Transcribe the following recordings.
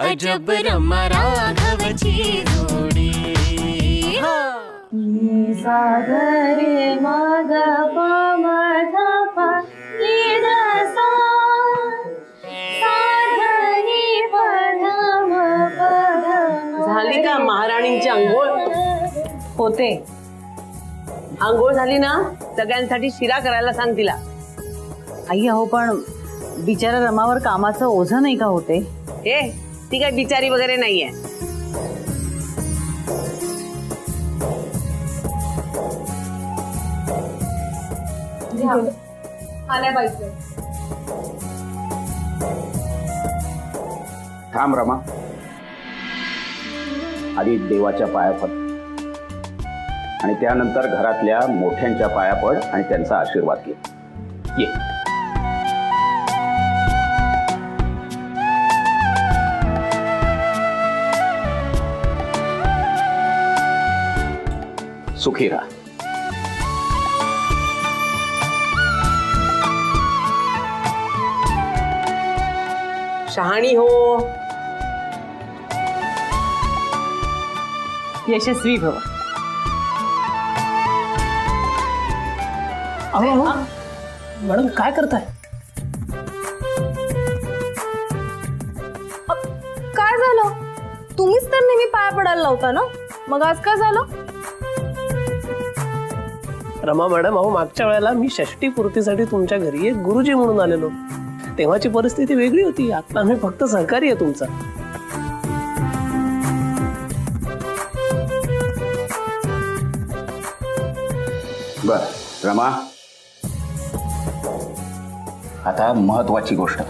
अजब रमा राघवची जोडी. सागरे मग झाली का महाराणींची अंघोळ? होते. अंघोळ झाली ना, सगळ्यांसाठी शिरा करायला सांग तिला. आई अहो, पण बिचारा रमावर कामाचं ओझं नाही का होते? हे ती काय बिचारी वगैरे नाहीये. थांब रमा, आधी देवाच्या पाया पड आणि त्यानंतर घरातल्या मोठ्यांच्या पाया पड आणि त्यांचा आशीर्वाद घे. ये. सुखी राहा. शहाणी हो. यशस्वी भव. मॅडम काय करताय? काय झालं? तुम्हीच तर नेहमी पाया पडायला लावता ना, मग आज काय झालं? रमा मॅडम, अहो मागच्या वेळेला मी षष्टी पूर्तीसाठी तुमच्या घरी एक गुरुजी म्हणून आलेलो. तेव्हाची परिस्थिती वेगळी होती. आता मी फक्त सहकारी आहे तुमचा. बर रमा, आता महत्वाची गोष्ट,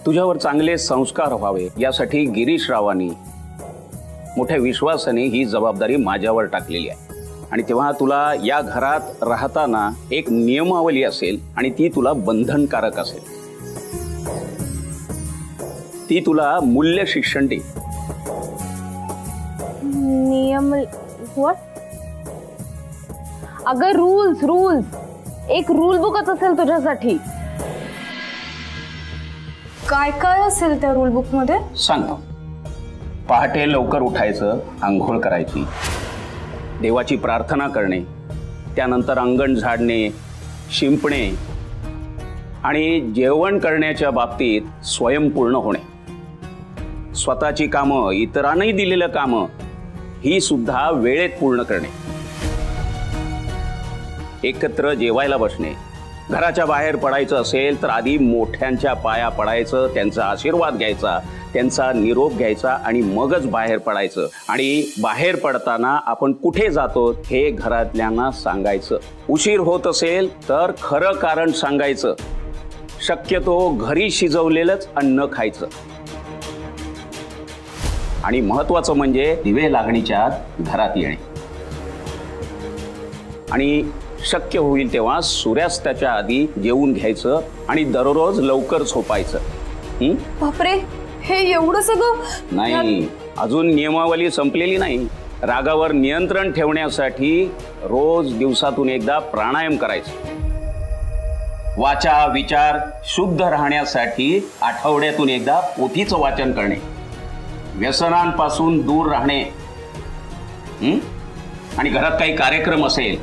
तुझ्यावर चांगले संस्कार व्हावे यासाठी गिरीश रावांनी मोठ्या विश्वासाने ही जबाबदारी माझ्यावर टाकलेली आहे. आणि तेव्हा तुला या घरात राहताना एक नियमावली असेल आणि ती तुला बंधनकारक असेल. ती तुला मूल्य शिक्षण दे. नियम व्हॉट? अगं रूल्स, एक रूल बुकच असेल तुझ्यासाठी. काय काय असेल त्या रूल बुक मध्ये? सांगतो. पहाटे लवकर उठायचं, आंघोळ करायची, देवाची प्रार्थना करणे, त्यानंतर अंगण झाडणे, शिंपणे आणि जेवण करण्याच्या बाबतीत स्वयंपूर्ण होणे. स्वतःची कामं, इतरांनाही दिलेलं कामं ही सुद्धा वेळेत पूर्ण करणे. एकत्र जेवायला बसणे. घराच्या बाहेर पडायचं असेल तर आधी मोठ्यांच्या पाया पडायचं, त्यांचा आशीर्वाद घ्यायचा, त्यांचा निरोप घ्यायचा आणि मगच बाहेर पडायचं. आणि बाहेर पडताना आपण कुठे जातो हे घरातल्यांना सांगायचं. उशीर होत असेल तर खरं कारण सांगायचं. शक्यतो घरी शिजवलेलंच अन्न खायचं. आणि महत्वाचं म्हणजे दिवे लागणीच्या आत घरात येणे. आणि शक्य होईल तेव्हा सूर्यास्ताच्या आधी जेवून घ्यायचं आणि दररोज लवकर झोपायचं. बापरे, हे एवढं सगळं? नाही, अजून नियमावली संपलेली नाही. रागावर नियंत्रण ठेवण्यासाठी रोज दिवसातून एकदा प्राणायाम करायचं. वाचा विचार शुद्ध राहण्यासाठी आठवड्यातून एकदा पोथीचं वाचन करणे. व्यसनांपासून दूर राहणे. आणि घरात काही कार्यक्रम असेल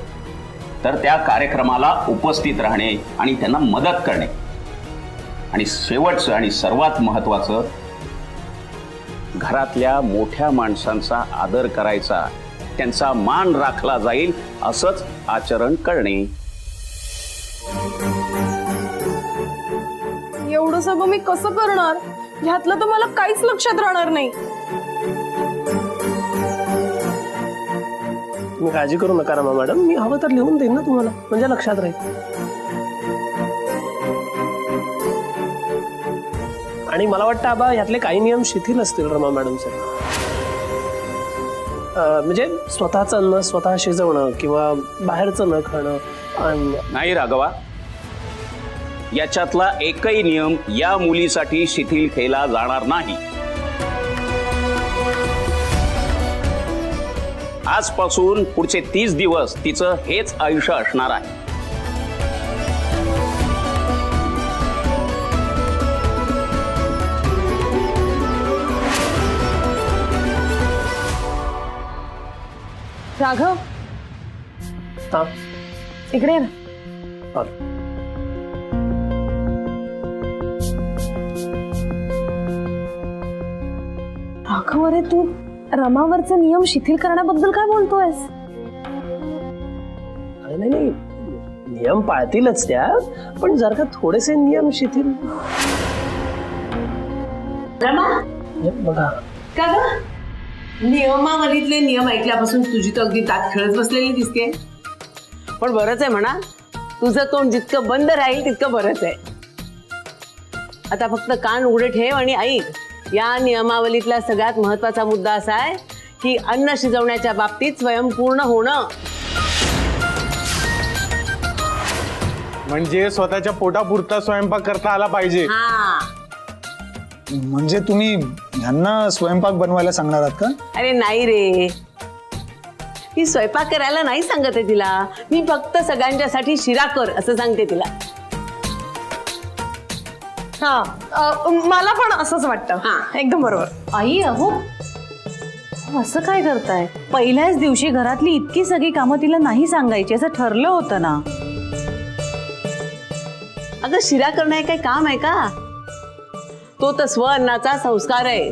तर त्या कार्यक्रमाला उपस्थित राहणे आणि त्यांना मदत करणे. आणि शेवटचं आणि सर्वात महत्वाचं, घरातल्या मोठ्या माणसांचा आदर करायचा, त्यांचा मान राखला जाईल असंच आचरण करणे. एवढं सगळं मी कसं करणार? ह्यातलं तर मला काहीच लक्षात राहणार नाही. तुम्ही काळजी करू नका रमा मॅडम, मी हवं तर लिहून देईन ना तुम्हाला, म्हणजे लक्षात राहील. आणि मला वाटतं आबा यातले काही नियम शिथिल असतील रमा मॅडम सर. म्हणजे स्वतःचं अन्न स्वतः शिजवणं किंवा बाहेरचं न खाणं. नाही राघवा, याच्यातला एकही नियम या मुलीसाठी शिथिल केला जाणार नाही. आजपासून पुढचे 30 दिवस तिचं हेच आयुष्य असणार आहे. राघव हा इकडे ये ना. चालेल. राघव, अरे तू रमावरचे नियम शिथिल करण्याबद्दल काय बोलतोयस? अरे नाही नाही, नियम पाळतीलच त्या, पण जर का थोडेसे नियम शिथिल. हे बघा, का ग नियमावलीतले नियम ऐकल्यापासून तुझी तर अगदी ताक खेळत बसलेली दिसते. पण बरंच आहे म्हणा, तुझं तोंड जितकं बंद राहील तितकं बरंच आहे. आता फक्त कान उघडे ठेव आणि ऐक. या नियमावलीतला सगळ्यात महत्वाचा मुद्दा असा आहे की अन्न शिजवण्याच्या बाबतीत स्वयंपूर्ण होणं. म्हणजे स्वतःच्या पोटापुरता स्वयंपाक करता आला पाहिजे. हा, म्हणजे तुम्ही ह्यांना स्वयंपाक बनवायला सांगणार आहात का? अरे नाही रे, मी स्वयंपाक करायला नाही सांगत आहे तिला. मी फक्त सगळ्यांच्यासाठी शिरा कर असं सांगते तिला. हा, मला पण असंच वाटतं. हा. एकदम बरोबर. आई अहो असं काय करताय? पहिल्याच दिवशी घरातली इतकी सगळी कामं तिला नाही सांगायची असं ठरलं होतं ना. अगं शिरा करणं हे काही काम आहे का? तो तर स्वअन्नाचा संस्कार आहे.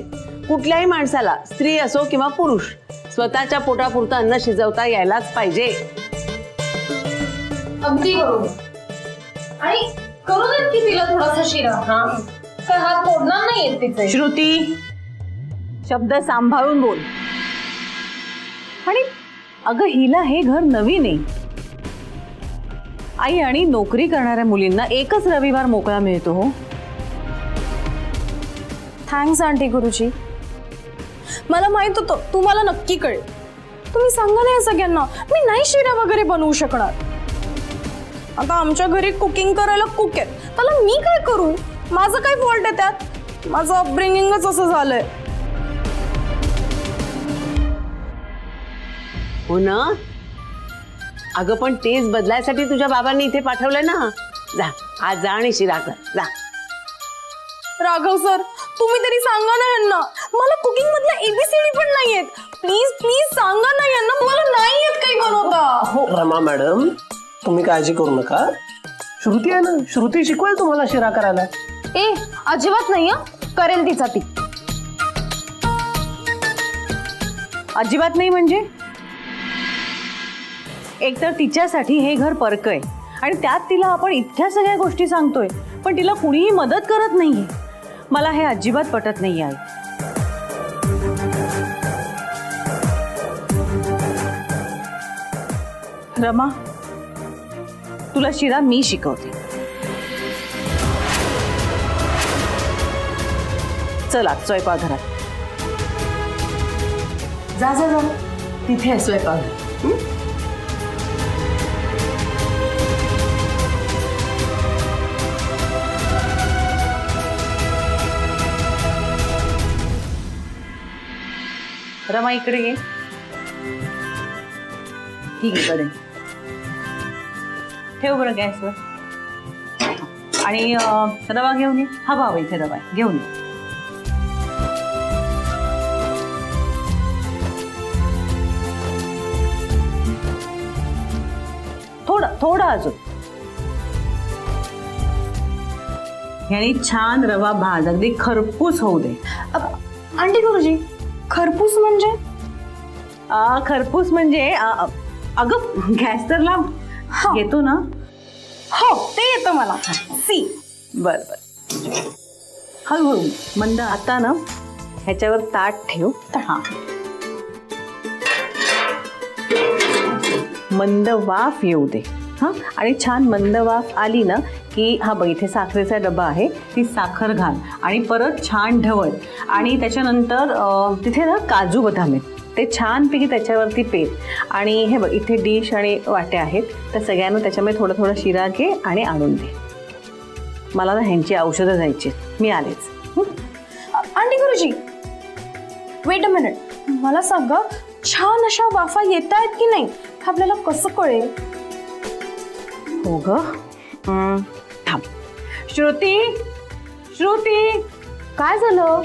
कुठल्याही माणसाला, स्त्री असो किंवा पुरुष, स्वतःच्या पोटापुरतं अन्न शिजवता यायलाच पाहिजे. अगदी बरोबर. आणि करू देत की तिला थोडासा शिरा. हा, काय हात तोडणार नाहीये तिचे. श्रुती, शब्द सांभाळून बोल. आणि अगं हिला हे घर नवीन आहे आई, आणि नोकरी करणाऱ्या मुलींना एकच रविवार मोकळा मिळतो. हो, थँक्स आंटी गुरुजी. मला माहित होतं तुम्हाला नक्की कळेल. तुम्ही सांगा ना या सगळ्यांना, मी नाही शिरा वगैरे बनवू शकणार. आता आमच्या घरी कुकिंग करायला कुक आहेत, त्याला मी काय करू? माझं काय फॉल्ट आहे त्यात? माझं अपब्रिंगिंगच असं झालंय. हो ना? अगं पण तेच बदलायसाठी तुझ्या बाबांनी इथे पाठवलंय ना. जा, आज जा आणि शिरा कर, जा. राघव सर, तुम्ही तरी सांगा ना यांना. मला कुकिंग मधल्या एबीसीडी पण नाही येत. प्लीज प्लीज सांगा ना यांना, मला नाही येत काही बनवता. रमा मॅडम, तुम्ही काळजी करू नका. श्रुती आहे ना, श्रुती शिकवेल तुम्हाला शिरा करायला. ए अजिबात नाही हं. करेल तिचा ती. अजिबात नाही म्हणजे? एकतर तिच्यासाठी हे घर परक आहे आणि त्यात तिला आपण इतक्या सगळ्या गोष्टी सांगतोय, पण तिला कुणीही मदत करत नाहीये. मला हे अजिबात पटत नाही आई. रमा, तुला शिरा मी शिकवते. चला स्वयंपाकघरात. जा जा जा, तिथे आहे स्वयंपाक. रमा इकडे ये. ठीक आहे, कडे ठेव बरं गॅसवर. आणि रवा घेऊन ये. हवा हवा इथे रवा आहे, घेऊन ये. थोडा थोडा अजून. याने छान रवा भाज, अगदी खरपूस होऊ दे. आंटी गुरुजी, खरपूस म्हणजे? खरपूस म्हणजे अगं गॅस तर लाव. येतो ना? हो, ते येतं मला. सी. बर बर, हळूहळू मंद. आता ना ह्याच्यावर ताट ठेव. हा, मंद वाफ येऊ दे. हा, आणि छान मंद वाफ आली ना की हा बघ इथे साखरेचा डबा आहे, ती साखर घाल आणि परत छान ढवळ. आणि त्याच्यानंतर तिथे ना काजू बदाम आहेत, ते छानपैकी त्याच्यावरती पेर. आणि हे बघ इथे डिश आणि वाट्या आहेत, तर सगळ्यांना त्याच्यामध्ये थोडा थोडा शिरा घे आणि आणून दे. मला ना ह्यांची औषधं जायची, मी आलेच. आंटी गुरुजी, वेट अ मिनिट. मला सांगा, छान अशा वाफा येत आहेत की नाही, आपल्याला कसं कळेल? हो ग, थांब. श्रुती, श्रुती, काय झालं?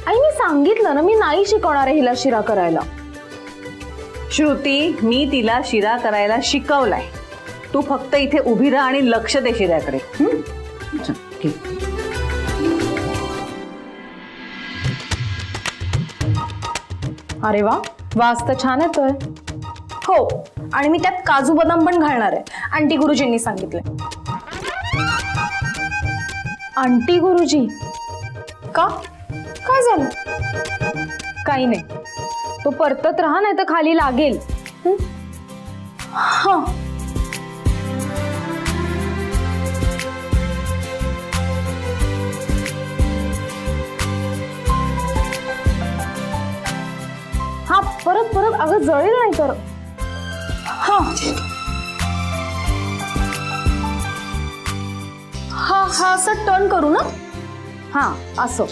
आई मी सांगितलं ना, मी नाही शिकवणार आहे हिला शिरा करायला. श्रुती, मी तिला शिरा करायला शिकवलाय. तू फक्त इथे उभी राहा आणि लक्ष दे शिऱ्याकडे. चल, ठीक. अरे वा, वास तर छान येतोय. हो, आणि मी त्यात काजू बदाम पण घालणार आहे, आंटी गुरुजींनी सांगितलंय. आंटी गुरुजी का? काय झालं? काही नाही, तो परतत राहा, नाही तर खाली लागेल. हा, हा, परत परत अगं जळेल नाही तर. हा हा हा, असं टर्न करू ना. हा, असं.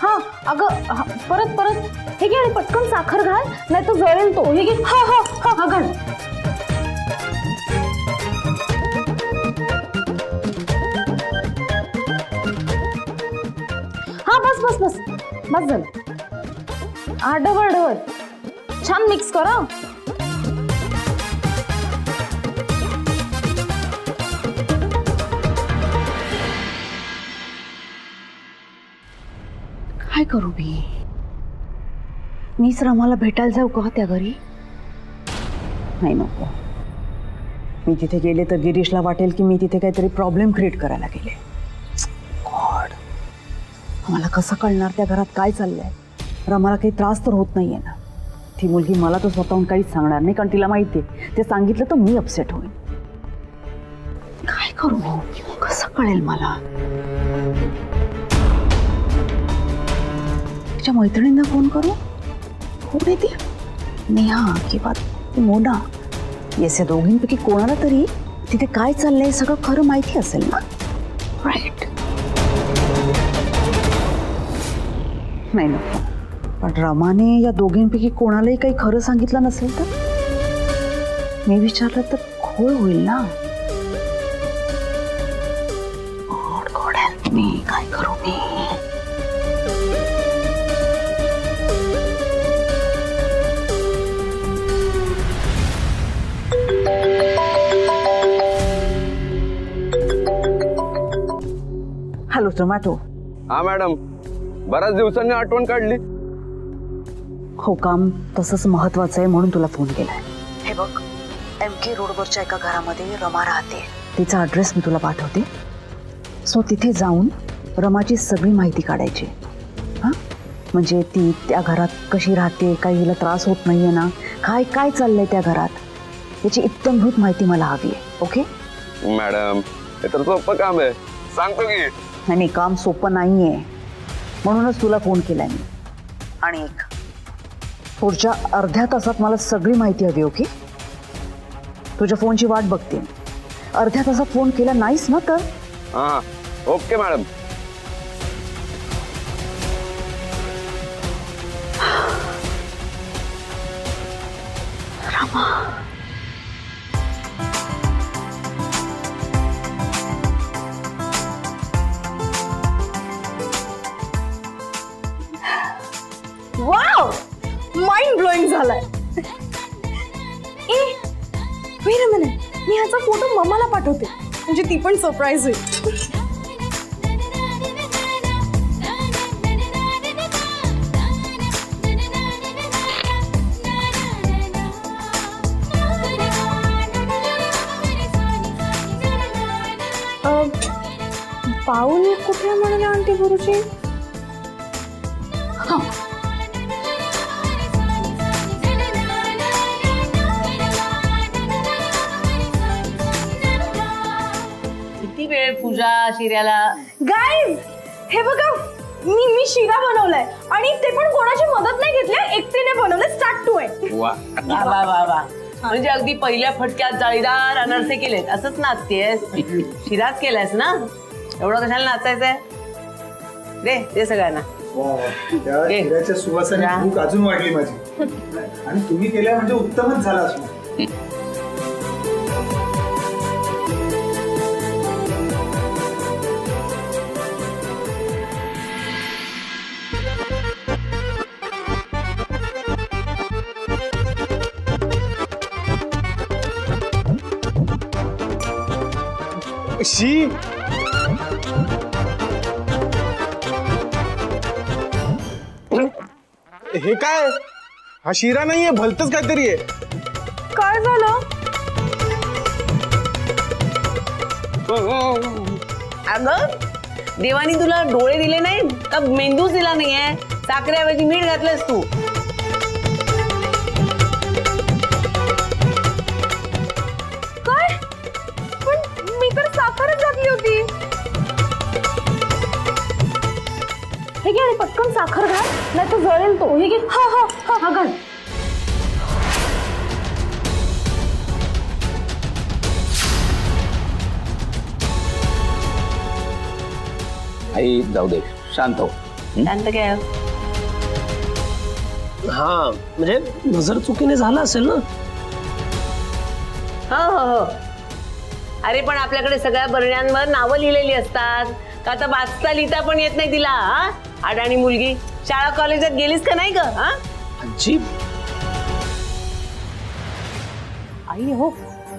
हा अगं, परत परत. हे घे आणि पटकन साखर घाल, नाही तर जळेल तो. हे घे. हा हा हा हा, घाल. हा, बस बस बस बस झालं. हा, डबल डबल छान मिक्स करा. काय करू मीच रमाला भेटायला जाऊ का त्या घरी? नाही, नको. मी तिथे गेले तर गिरीशला वाटेल की मी तिथे काहीतरी प्रॉब्लेम क्रिएट करायला गेले. गॉड, मला कसं कळणार त्या घरात काय चाललंय? रमाला काही त्रास तर होत नाहीये ना? ती मुलगी मला तर स्वतःहून काहीच सांगणार नाही, कारण तिला माहितीये ते सांगितलं तर मी अपसेट होईन. काय करू? कसं कळेल मला? तिच्या मैत्रिणींना फोन करू? कोण आहे ती? नेहा किंवा मोना? येस, या दोघींपैकी कोणाला तरी तिथे काय चाललंय सगळं खरं माहिती असेल ना. राईट. नाही नको. पण रमाने या दोघींपैकी कोणालाही काही खरं सांगितलं नसेल तर? मी विचारलं तर खोळ होईल ना. God god help me. काय करू मी? Hello tomato. हा मॅडम, बऱ्याच दिवसांनी आठवण काढली. हो, काम तसंच महत्वाचं आहे म्हणून तुला फोन केलाय. हे बघ, MK रोडवरच्या एका घरामध्ये रमा राहते. तिचा ॲड्रेस मी तुला पाठवते. सो तिथे जाऊन रमाची सगळी माहिती काढायची. हां, म्हणजे ती त्या घरात कशी राहते, काही हिला त्रास होत नाहीये ना, काय काय चाललंय त्या घरात, याची इत्थंभूत माहिती मला हवी आहे. ओके मॅडम, हे तर सोपं काम आहे, सांगतो की. नाही, काम सोपं नाहीये, म्हणूनच तुला फोन केलाय मी. आणि पुढच्या अर्ध्या तासात मला सगळी माहिती हवी. ओके, तुझ्या फोनची वाट बघते. अर्ध्या तासात फोन केला नाहीस ना तर? हा, okay madam. Wow, mind blowing झालाय. ए, वेट अ मिनिट, मी ह्याचा फोटो मम्माला पाठवते, म्हणजे ती पण सरप्राईज होईल. पाऊल कुठे म्हणाले आंटी गुरुजी? हा, किती वेळ पूजा शिऱ्याला? गाईज, हे बघा, मी शिरा बनवलाय आणि ते पण कोणाची मदत नाही घेतली, एकटीने बनवलंय. स्टार्ट टू आहे. वा, वा वा वा वा. म्हणजे अगदी पहिल्या फटक्यात जाळीदार अनारसे केलेत, असंच नाचतेस? शिराच केलायस ना? एवढं कशाला नाचायचंय? दे दे सगळ्यांना. त्या ए, शिऱ्याच्या सुवासाने जा. भूक अजून वाढली माझी. आणि तुम्ही केल्या म्हणजे उत्तमच झाला असणार. शी हे काय? हा शिरा नाहीये, भलतच काहीतरी आहे. काय झालं? अगं देवानी तुला डोळे दिले नाही का मेंदूच दिला नाहीये? साखरेऐवजी मीठ घातलंस तू. काय? पण मी तर साखरच घातली होती. हे घे आणि पटकन साखर घाल, नाही तर जळेल तो. हे घे. हा हा हा हा घाल. आई जाऊ दे, शांत हो. शांत काय? हा म्हणजे नजर चुकीने झाला असेल ना. हो हो हो. अरे पण आपल्याकडे सगळ्या बरण्यांवर नावं लिहिलेली असतात. का आता वाचता लिहिता पण येत नाही तिला? हा, अडाणी मुलगी. शाळा कॉलेजात गेलीस का नाही ग? हा, आजी आई हो,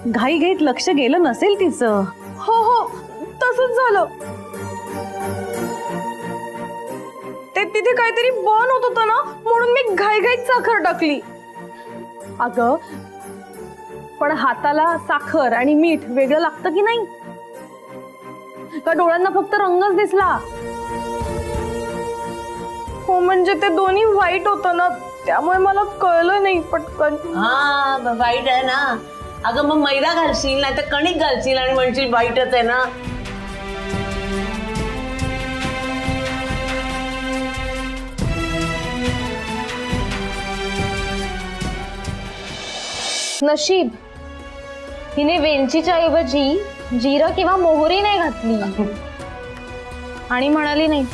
घाई घाईत लक्ष गेलं नसेल तिचं. हो हो तसंच झालं. ते तिथे काहीतरी बर्न होत होतं ना, म्हणून मी घाईघाईत साखर टाकली. अगं पण हाताला साखर आणि मीठ वेगळं लागतं की नाही? का डोळ्यांना फक्त रंगच दिसला? हो म्हणजे ते दोन्ही व्हाईट होतं ना, त्यामुळे मला कळलं नाही पटकन. हा वाईट आहे ना. अगं मग मैदा घालशील, नाही तर कणिक घालशील आणि म्हणशील वाईटच आहे ना. नशीब हिने वेलचीच्या ऐवजी जिरं किंवा मोहरी नाही घातली आणि म्हणाली नाही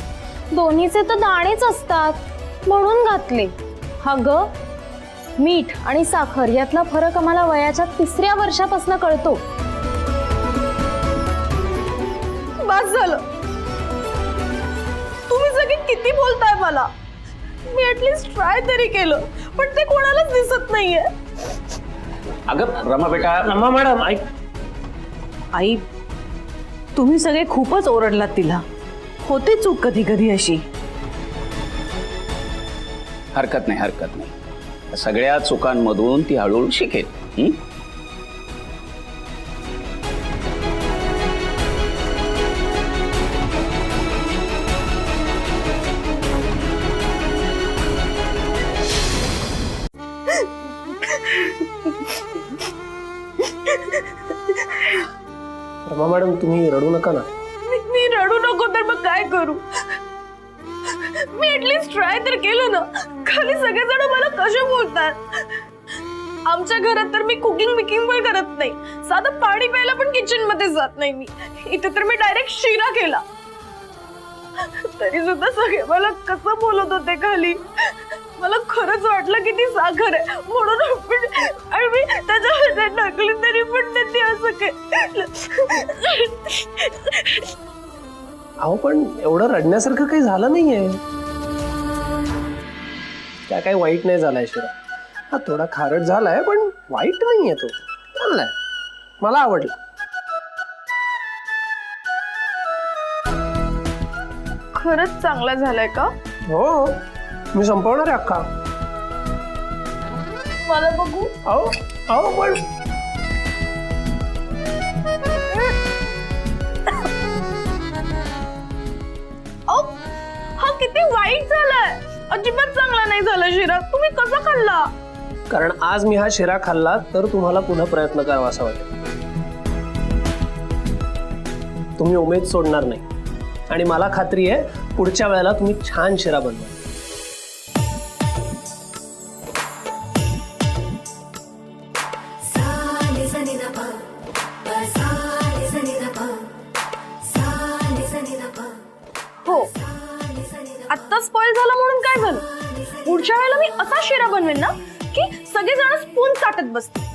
दोन्हीचे तर दाणेच असतात म्हणून घातले. हा ग, मीठ आणि साखर यातला फरक आम्हाला वयाच्या 3ऱ्या वर्षापासून कळतो. बस झालं. तुम्ही सगळे किती बोलताय मला. मी ऍटलीस्ट ट्राय तरी केलं, पण ते कोणालाच दिसत नाहीये. अगं रमा बेटा, रमा मॅडम ऐक. आई, तुम्ही सगळे खूपच ओरडलात तिला. होते चूक कधी कधी अशी. हरकत नाही, हरकत नाही. सगळ्या चुकांमधून ती हळूहळू शिकेल. हं? रमा मॅडम तुम्ही रडू नका ना. मी रडू नको तर मग काय करू? मी ऍटलीस्ट ट्राय तर केलं ना. खाली सगळेजण मला कसे बोलतात. आमच्या घरात तर मी कुकिंग बिकिंग पण करत नाही. साधं पाणी प्यायला पण किचन मध्ये जात नाही मी. इथे तर मी डायरेक्ट शिरा केला. तरी सुद्धा सगळे मला कसं बोलत होते खाली. मला खरंच वाटलं की ती साखर आहे म्हणून. आणि मी त्याच्यामध्ये टाकली तरी पण त्यांनी असं काय. अहो पण एवढं रडण्यासारखं काही झालं नाहीये. त्या काही वाईट नाही झालाय शिरा. हा थोडा खारट झालाय पण वाईट नाहीये तो. चांगलाय, मला आवडला. खरंच चांगला झालाय का? हो, मी संपवणार आहे अख्खा. मला बघू. अहो अहो पण हा किती वाईट झालाय. अजिबात चांगला नाही झाला शिरा. तुम्ही कसा खाल्ला? कारण आज मी हा शिरा खाल्ला तर तुम्हाला पुन्हा प्रयत्न करावा असं वाटेल. तुम्ही उमेद सोडणार नाही आणि मला खात्री आहे पुढच्या वेळेला तुम्ही छान शिरा बनवा. हो, आत्ता स्पॉइल काय झालं? पुढच्या वेळेला मी असा शिरा बनवेन ना की सगळेजण स्पून चाटत बसते.